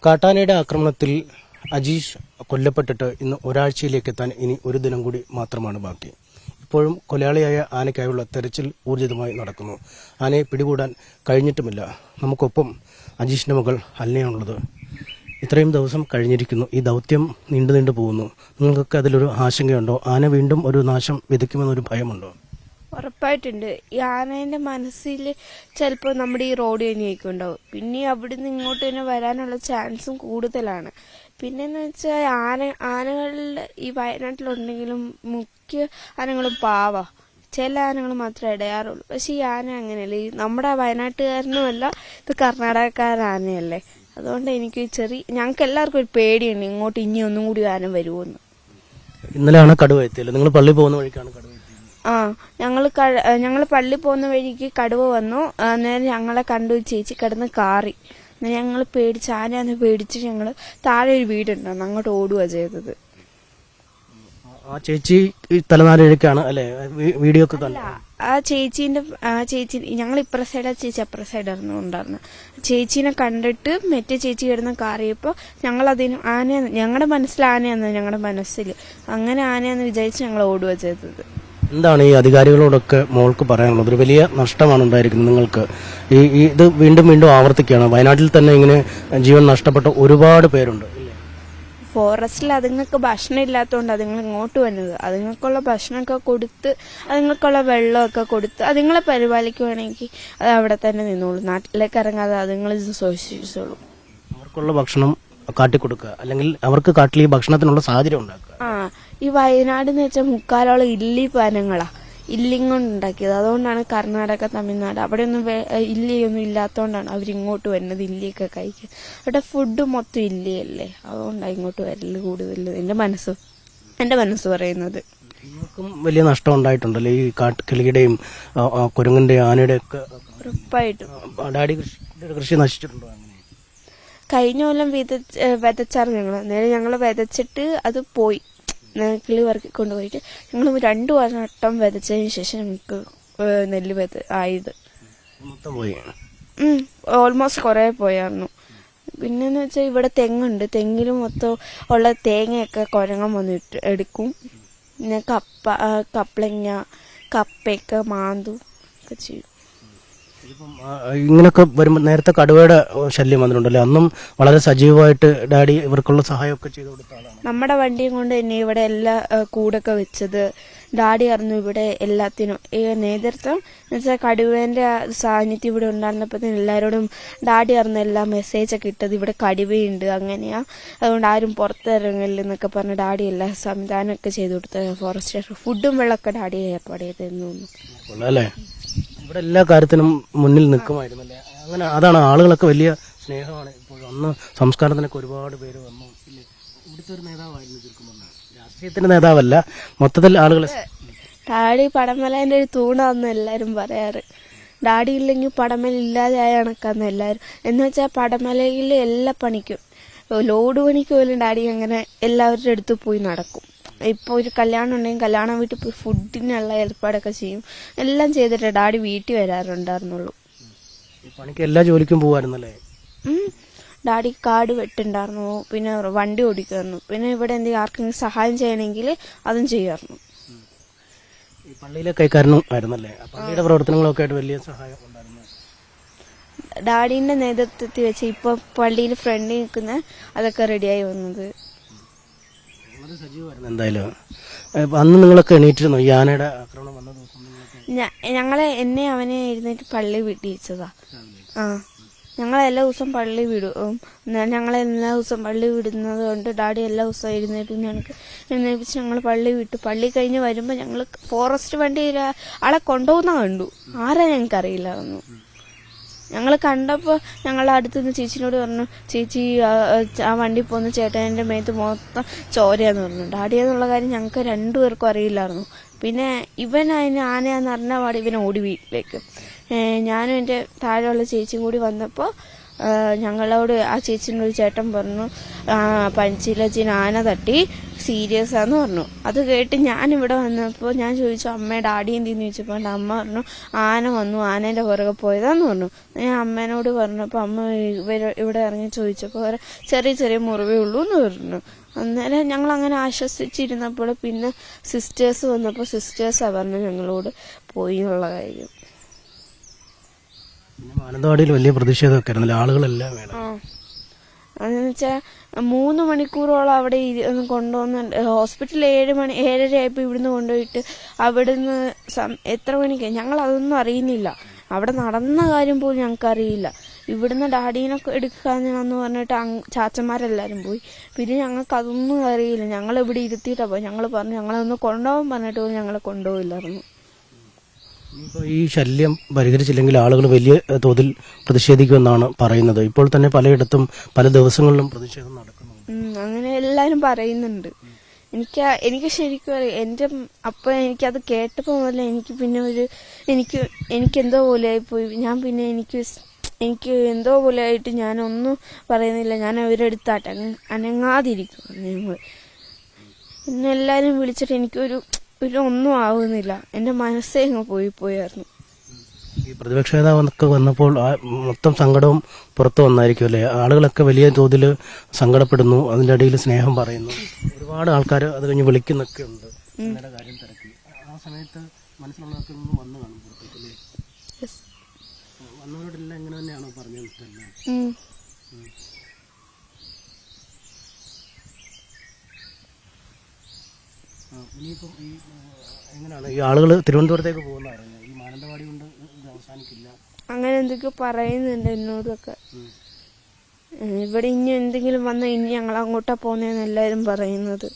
കാട്ടാനയുടെ ആക്രമണത്തിൽ അജീഷ് കൊല്ലപ്പെട്ടിട്ട് ഇന്ന് ഒരാഴ്ചയിലേക്ക് എത്താൻ ഇനി ഒരു ദിനം കൂടി മാത്രമാണ് ബാക്കി. ഇപ്പോഴും കൊലയാളിയായ ആനയ്ക്കായുള്ള തെരച്ചിൽ ഊർജിതമായി നടക്കുന്നു. ആനയെ പിടികൂടാൻ കഴിഞ്ഞിട്ടുമില്ല. നമുക്കൊപ്പം അജീഷിന്റെ മകൾ അൽനയാണുള്ളത്. ഇത്രയും ദിവസം കഴിഞ്ഞിരിക്കുന്നു. ഈ ദൗത്യം നീണ്ടു പോകുന്നു. നിങ്ങൾക്കൊക്കെ അതിലൊരു ആശങ്കയുണ്ടോ? ആന വീണ്ടും ഒരു നാശം വിതയ്ക്കുമെന്നൊരു ഭയമുണ്ടോ? ഉറപ്പായിട്ടുണ്ട്. ഈ ആനേന്റെ മനസ്സിൽ ചിലപ്പോൾ നമ്മുടെ ഈ റോഡ് തന്നെയൊക്കെ ഉണ്ടാവും. പിന്നെ അവിടുന്ന് ഇങ്ങോട്ട് തന്നെ വരാനുള്ള ചാൻസും കൂടുതലാണ്. പിന്നെന്ന് വെച്ചാൽ ആനകളിൽ ഈ വയനാട്ടിലുണ്ടെങ്കിലും മുഖ്യ ആനകളും പാവ, ചില ആനകൾ മാത്രമേ ഇടയാറുള്ളൂ. പക്ഷെ ഈ ആന അങ്ങനെയല്ല. ഈ നമ്മുടെ വയനാട്ടുകാരനുമല്ല, ഇത് കർണാടകക്കാരാനയല്ലേ. അതുകൊണ്ട് എനിക്ക് ഞങ്ങൾക്ക് എല്ലാവർക്കും ഒരു പേടിയുണ്ട്, ഇങ്ങോട്ട് ഇനി ഒന്നും കൂടി ആന വരുമോന്ന്. ഇന്നലെയാണ് കടുവ എത്തിയല്ലോ. നിങ്ങൾ പള്ളി പോകുന്ന വഴിക്കാണ് കടുവ എത്തിയത്? ഞങ്ങള് പള്ളി പോകുന്ന വഴിക്ക് കടുവ വന്നു. അന്നേരം ഞങ്ങളെ കണ്ടു ചേച്ചി കിടന്ന് കാറി. ഞങ്ങൾ പേടിച്ച്, ആനയാന്ന് പേടിച്ചിട്ട് ഞങ്ങള് താഴെ ഒരു വീടുണ്ടായിരുന്നു, അങ്ങോട്ട് ഓടുക ചെയ്തത്. ആ ചേച്ചി തലനാരിഴക്കാണ് അല്ലെ വീഡിയോ ഒക്കെ കണ്ടു? ആ ചേച്ചി ഞങ്ങൾ ഇപ്പുറ സൈഡ്, ആ ചേച്ചി അപ്പുറ സൈഡായിരുന്നു ഉണ്ടായിരുന്നത്. ചേച്ചീനെ കണ്ടിട്ട് മറ്റേ ചേച്ചി കിടന്ന് കാറിയപ്പോ ഞങ്ങൾ അതിന് ആനയാന്ന്, ഞങ്ങളുടെ മനസ്സിൽ ആനയാന്ന്, ഞങ്ങളുടെ മനസ്സിൽ അങ്ങനെ ആനയാന്ന് വിചാരിച്ച് ഞങ്ങൾ ഓടുക ചെയ്തത്. എന്താണ് ഈ അധികാരികളോടൊക്കെ മോൾക്ക് പറയാനുള്ളത്? ഒരു വലിയ നഷ്ടമാണ് ഉണ്ടായിരിക്കുന്നത് നിങ്ങൾക്ക്. ഇത് വീണ്ടും ആവർത്തിക്കുകയാണ്. വയനാട്ടിൽ തന്നെ ഇങ്ങനെ ജീവൻ നഷ്ടപ്പെട്ട ഒരുപാട് പേരുണ്ട്. ഫോറസ്റ്റിൽ അതുങ്ങൾക്ക് ഭക്ഷണം ഇല്ലാത്തതുകൊണ്ട് അതുങ്ങൾ ഇങ്ങോട്ട് വന്നത്. അതുങ്ങൾക്കുള്ള ഭക്ഷണമൊക്കെ കൊടുത്ത്, അതുങ്ങൾക്കുള്ള വെള്ളമൊക്കെ കൊടുത്ത് അതുങ്ങളെ പരിപാലിക്കുവാണെങ്കിൽ അത് അവിടെ തന്നെ നിന്നോളൂ. നാട്ടിലേക്ക് ഇറങ്ങാതെ അതുങ്ങൾ സൂക്ഷിച്ചോളൂ. അവർക്കുള്ള ഭക്ഷണം കാട്ടിക്കൊടുക്കുക, അല്ലെങ്കിൽ അവർക്ക് കാട്ടിൽ ഈ ഭക്ഷണത്തിനുള്ള സാഹചര്യം ഉണ്ടാക്കുക. ഈ വയനാട് എന്ന് വെച്ചാൽ മുക്കാലോളം ഇല്ലി പാനങ്ങളാ, ഇല്ലിയും കൊണ്ട് ഉണ്ടാക്കിയത്. അതുകൊണ്ടാണ് കർണാടക, തമിഴ്നാട് അവിടെയൊന്നും ഇല്ലിയൊന്നും ഇല്ലാത്തതുകൊണ്ടാണ് അവരിങ്ങോട്ട് വരുന്നത്, ഇല്ലിയൊക്കെ കഴിക്കുക. അവിടെ ഫുഡ് മൊത്തം ഇല്ലിയല്ലേ, അതുകൊണ്ടാണ് ഇങ്ങോട്ട് വരല് കൂടുതൽ. എന്റെ മനസ്സ് പറയുന്നത്. നിങ്ങൾക്കും വലിയ നഷ്ടം ഉണ്ടായിട്ടുണ്ടല്ലോ ഈ കിളിയുടെയും കുരങ്ങന്റെയും ആനയുടെ ഒക്കെ? ഉറപ്പായിട്ടും. ഡാഡി കൃഷി നശിച്ചിട്ടുണ്ടോ? കഴിഞ്ഞ കൊല്ലം വിതച്ചാറ് ഞങ്ങള് വിതച്ചിട്ട് അത് പോയി, കിളി വറക്കി കൊണ്ടുപോയിട്ട് ഞങ്ങൾ 2 വട്ടം വിതച്ചതിന് ശേഷം ഞങ്ങൾക്ക് നെല്ല് ആയത്. ഓൾമോസ്റ്റ് കുറെ പോയായിരുന്നു. പിന്നെന്ന് വെച്ചാൽ ഇവിടെ തെങ്ങുണ്ട്, തെങ്ങിൽ മൊത്തം ഉള്ള തേങ്ങയൊക്കെ കുരങ്ങൻ വന്നിട്ട് എടുക്കും. പിന്നെ കപ്പളങ്ങ, കപ്പയൊക്കെ മാന്തും ഒക്കെ ചെയ്യും. ഇങ്ങനൊക്കെ വരുമ്പോൾ നേരത്തെ കടുവയുടെ ശല്യം വന്നിട്ടുണ്ടല്ലോ, അന്നും വളരെ സജീവമായിട്ട് ഡാഡി ഇവർക്കുള്ള സഹായമൊക്കെ ചെയ്തു കൊടുത്ത ആളാണ്. നമ്മുടെ വണ്ടിയും കൊണ്ട് തന്നെ ഇവിടെ എല്ലാ കൂടൊക്കെ വെച്ചത് ഡാഡി ആയിരുന്നു. ഇവിടെ എല്ലാത്തിനും നേതൃത്വം എന്നുവെച്ചാൽ കടുവേന്റെ സാന്നിധ്യം ഇവിടെ ഉണ്ടായിരുന്നപ്പോൾ എല്ലാവരോടും ഡാഡി ആയിരുന്നു എല്ലാ മെസ്സേജൊക്കെ ഇട്ടത്. ഇവിടെ കടുവയുണ്ട് അങ്ങനെയാ, അതുകൊണ്ട് ആരും പുറത്തിറങ്ങില്ലെന്നൊക്കെ പറഞ്ഞ് ഡാഡി എല്ലാ സംവിധാനമൊക്കെ ചെയ്തു കൊടുത്ത്. ഫോറസ്റ്റ് ഫുഡും വെള്ളമൊക്കെ ഡാഡി ഏർപ്പാട് ചെയ്തെന്നു അല്ലേ? ഇവിടെ എല്ലാ കാര്യത്തിനും മുന്നിൽ നിൽക്കുമായിരുന്നല്ലേ? അങ്ങനെ അതാണ്, ആളുകളൊക്കെ വലിയ സ്നേഹമാണ് ഇപ്പോഴും. അന്ന് സംസ്കാരത്തിനൊക്കെ ഒരുപാട് പേര് വന്നു. ഇവിടുത്തെ ഒരു നേതാവായിരുന്നു, ചുരുക്കം പറഞ്ഞാൽ രാഷ്ട്രീയത്തിന്റെ നേതാവല്ല, മൊത്തത്തിൽ ആളുകളെ. ഡാഡി പടമലേന്റെ ഒരു തൂണാന്ന് എല്ലാരും പറയാറ്. ഡാഡി ഇല്ലെങ്കിൽ പടമല ഇല്ലാതെ ആയ കണക്കാന്ന് എല്ലാരും. എന്ന് വെച്ചാൽ പടമലയിലെ എല്ലാ പണിക്കും, ലോഡ് പണിക്ക് പോലും ഡാഡി അങ്ങനെ എല്ലാവരുടെ അടുത്ത് പോയി നടക്കും. ഇപ്പൊ ഒരു കല്യാണം ഉണ്ടെങ്കിൽ കല്യാണം വീട്ടിൽ പോയി ഫുഡിനുള്ള ഏർപ്പാടൊക്കെ ചെയ്യും. എല്ലാം ചെയ്തിട്ട് ഡാഡി വീട്ടിൽ വരാറുണ്ടായിരുന്നുള്ളൂ. പണിക്ക് എല്ലാ ജോലിക്കും പോവായിരുന്നല്ലേ? ഡാഡി കാട് വെട്ടുണ്ടായിരുന്നു, പിന്നെ വണ്ടി ഓടിക്കായിരുന്നു, പിന്നെ ഇവിടെ എന്തെങ്കിലും ആർക്കെങ്കിലും സഹായം ചെയ്യണമെങ്കിൽ അതും ചെയ്യാറുണ്ട്. പള്ളിയിലെ കൈക്കാരനും ആയിരുന്നല്ലേ? പള്ളിയുടെ പ്രവർത്തനങ്ങളൊക്കെ ആയിട്ട് വലിയ സഹായം ഉണ്ടായിരുന്നു. ഡാഡിന്റെ നേതൃത്വത്തിൽ വെച്ച് ഇപ്പൊ പള്ളിയിൽ ഫ്രണ്ടിൽ നിൽക്കുന്ന അതൊക്കെ റെഡിയായി വന്നത്. എന്തായാലും അന്ന് നിങ്ങളൊക്കെ എണീറ്റിരുന്നു ഈ ആനയുടെ ആക്രമണം വന്ന ദിവസം? എന്നെ അവനെ എഴുന്നേറ്റ് പള്ളി വിട്ടിച്ചതാ. ഞങ്ങളെല്ലാ ദിവസം പള്ളി വിടും. ഞങ്ങളെല്ലാ ദിവസം പള്ളി വിടുന്നത് കൊണ്ട് ഡാഡി എല്ലാ ദിവസവും എഴുന്നേപ്പിച്ച് ഞങ്ങൾ പള്ളി വിട്ടു. പള്ളി കഴിഞ്ഞ് വരുമ്പോ ഞങ്ങള് ഫോറസ്റ്റ് വണ്ടി ആളെ കൊണ്ടുപോകുന്ന കണ്ടു. ആരാ ഞങ്ങൾക്കറിയില്ലായിരുന്നു. ഞങ്ങൾ കണ്ടപ്പോൾ ഞങ്ങളുടെ അടുത്തുനിന്ന് ചേച്ചിനോട് പറഞ്ഞു, ചേച്ചി ആ വണ്ടി പോകുന്ന ചേട്ടൻ്റെ മേത്ത് മൊത്തം ചോരയാന്ന് പറഞ്ഞു. ഡാഡിയാന്നുള്ള കാര്യം ഞങ്ങൾക്ക് 2 പേർക്കും അറിയില്ലായിരുന്നു. പിന്നെ ഇവൻ അതിന് ആനയാന്ന് അറിഞ്ഞ പാട് ഇവൻ ഓടി വീട്ടിലേക്ക്. ഞാനും എൻ്റെ താഴെയുള്ള ചേച്ചിയും കൂടി വന്നപ്പോൾ ഞങ്ങളോട് ആ ചേച്ചിൻ്റെ ഒരു ചേട്ടൻ പറഞ്ഞു, പഞ്ചിലച്ചിന് ആന തട്ടി, സീരിയസ് ആന്ന് പറഞ്ഞു. അത് കേട്ട് ഞാനിവിടെ വന്നപ്പോൾ ഞാൻ ചോദിച്ചു അമ്മ ഡാഡി എന്തെന്ന് ചോദിച്ചപ്പോൾ അമ്മ പറഞ്ഞു ആന വന്നു, ആനേൻ്റെ പുറകെ പോയതാന്ന് പറഞ്ഞു. ഞാൻ അമ്മേനോട് പറഞ്ഞപ്പോൾ അമ്മ ഇവിടെ ഇറങ്ങി ചോദിച്ചപ്പോൾ ചെറിയ ചെറിയ മുറിവേ ഉള്ളൂ എന്ന് പറഞ്ഞു. അന്നേരം ഞങ്ങൾ അങ്ങനെ ആശ്വസിച്ചിരുന്നപ്പോൾ പിന്നെ സിസ്റ്റേഴ്സ് വന്നപ്പോൾ സിസ്റ്റേഴ്സാണ് പറഞ്ഞു ഞങ്ങളോട് പോയി എന്നുള്ള കാര്യം. മാനന്തവാടിയിൽ വലിയ പ്രതിഷേധമൊക്കെ ആയിരുന്നില്ല, ആളുകളെല്ലാം വേണം. അതെന്ന് വെച്ചാൽ 3 മണിക്കൂറോളം അവിടെ കൊണ്ടുവന്ന് ഹോസ്പിറ്റലിൽ 7:30 ആയപ്പോൾ ഇവിടുന്ന് കൊണ്ടുപോയിട്ട് അവിടുന്ന് എത്ര മണിക്ക് ഞങ്ങൾ അതൊന്നും അറിയുന്നില്ല. അവിടെ നടന്ന കാര്യം പോലും ഞങ്ങൾക്ക് അറിയില്ല. ഇവിടുന്ന് ഡാഡീനൊക്കെ എടുക്കാന്ന് പറഞ്ഞിട്ട് ചാച്ചന്മാരെല്ലാവരും പോയി. പിന്നെ ഞങ്ങൾക്ക് അതൊന്നും അറിയില്ല. ഞങ്ങൾ ഇവിടെ ഇരുത്തിയിട്ടാണ് പോയി. ഞങ്ങൾ പറഞ്ഞു ഞങ്ങളൊന്ന് കൊണ്ടുപോകാൻ പറഞ്ഞിട്ട് പോലും ഞങ്ങളെ കൊണ്ടുപോയില്ലായിരുന്നു. ഈ ശല്യം പരിഹരിച്ചില്ലെങ്കിൽ ആളുകൾ വലിയ തോതിൽ പ്രതിഷേധിക്കുമെന്നാണ് പറയുന്നത്. ഇപ്പോൾ തന്നെ പലയിടത്തും പല ദിവസങ്ങളിലും പ്രതിഷേധം നടക്കുന്നുണ്ട്. അങ്ങനെ എല്ലാരും പറയുന്നുണ്ട്. എനിക്ക് ശരിക്കും അറിയാം. എന്റെ അപ്പൊ എനിക്കത് കേട്ടപ്പോൾ മുതൽ എനിക്ക് പിന്നെ എനിക്ക് എന്തോ പോലെ ആയിപ്പോയി. ഞാൻ പിന്നെ എനിക്ക് എന്തോ പോലെ ആയിട്ട് ഞാനൊന്നും പറയുന്നില്ല. ഞാൻ അവരെടുത്താട്ടെ അനങ്ങാതിരിക്കും ഞങ്ങൾ. പിന്നെ എല്ലാരും വിളിച്ചിട്ട് എനിക്കൊരു ഒന്നും ആവുന്നില്ല. എന്റെ മനസ്സേ അങ്ങ് പോയായിരുന്നു. ഈ പ്രതിപക്ഷ നേതാവൊക്കെ വന്നപ്പോൾ മൊത്തം സങ്കടവും പുറത്തു വന്നായിരിക്കും അല്ലേ? ആളുകളൊക്കെ വലിയ തോതിൽ സങ്കടപ്പെടുന്നു, അതിന്റെ ഇടയിൽ സ്നേഹം പറയുന്നു. ഒരുപാട് ആൾക്കാർ അത് കഴിഞ്ഞ് വിളിക്കുന്നൊക്കെ ഉണ്ട്. കാര്യം തിരക്കി ആ സമയത്ത് മനസ്സിലുള്ളതൊക്കെ ഒന്ന് വന്നു കാണും പുറത്തേക്കല്ലേ? വന്നവരോടെല്ലാം ഇങ്ങനെ തന്നെയാണോ പറഞ്ഞത്? ഇനിയിപ്പം ഈ എങ്ങനെയാണ് ഈ ആളുകൾ തിരുവനന്തപുരത്തേക്ക് പോകുന്ന പറഞ്ഞത്? ഈ മാനന്തവാടി കൊണ്ട് അവസാനിക്കില്ല അങ്ങനെ എന്തൊക്കെയോ പറയുന്നുണ്ട് എന്നോടൊക്കെ. ഇവിടെ ഇനി എന്തെങ്കിലും വന്നാൽ ഇനി ഞങ്ങൾ അങ്ങോട്ടാ പോകുന്നതെന്ന് എല്ലാവരും പറയുന്നത്.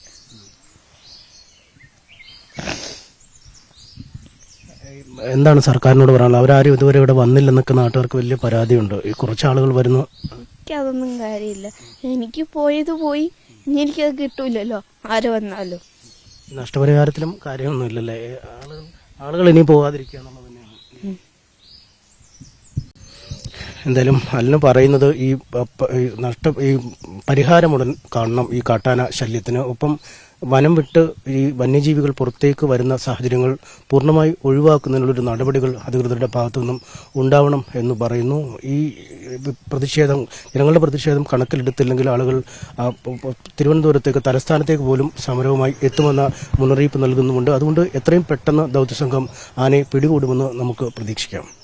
എന്താണ് സർക്കാരിനോട് പറയാനുള്ളത്? അവരാരും ഇതുവരെ ഇവിടെ വന്നില്ലെന്നൊക്കെ നാട്ടുകാർക്ക് വലിയ പരാതിയുണ്ട്. ഈ കുറച്ച് ആളുകൾ വരുന്നു. എനിക്കതൊന്നും കാര്യമില്ല. എനിക്ക് പോയത് പോയി. ഇനി എനിക്കത് കിട്ടൂലല്ലോ ആര് വന്നാലും. നഷ്ടപരിഹാരത്തിലും കാര്യമൊന്നുമില്ലല്ലേ? ആളുകൾ ഇനി പോകാതിരിക്കുക എന്നുള്ളത് തന്നെയാണ്. എന്തായാലും അല്ല പറയുന്നത് ഈ പരിഹാരമുടൻ കാണണം ഈ കാട്ടാന ശല്യത്തിന്. ഒപ്പം വനം വിട്ട് ഈ വന്യജീവികൾ പുറത്തേക്ക് വരുന്ന സാഹചര്യങ്ങൾ പൂർണ്ണമായി ഒഴിവാക്കുന്നതിനുള്ളൊരു നടപടികൾ അധികൃതരുടെ ഭാഗത്തു നിന്നും ഉണ്ടാവണം എന്ന് പറയുന്നു. ഈ ജനങ്ങളുടെ പ്രതിഷേധം കണക്കിലെടുത്തില്ലെങ്കിൽ ആളുകൾ തിരുവനന്തപുരത്തേക്ക് തലസ്ഥാനത്തേക്ക് പോലും സമരവുമായി എത്തുമെന്ന മുന്നറിയിപ്പ് നൽകുന്നുമുണ്ട്. അതുകൊണ്ട് എത്രയും പെട്ടെന്ന് ദൗത്യസംഘം ആനയെ പിടികൂടുമെന്ന് നമുക്ക് പ്രതീക്ഷിക്കാം.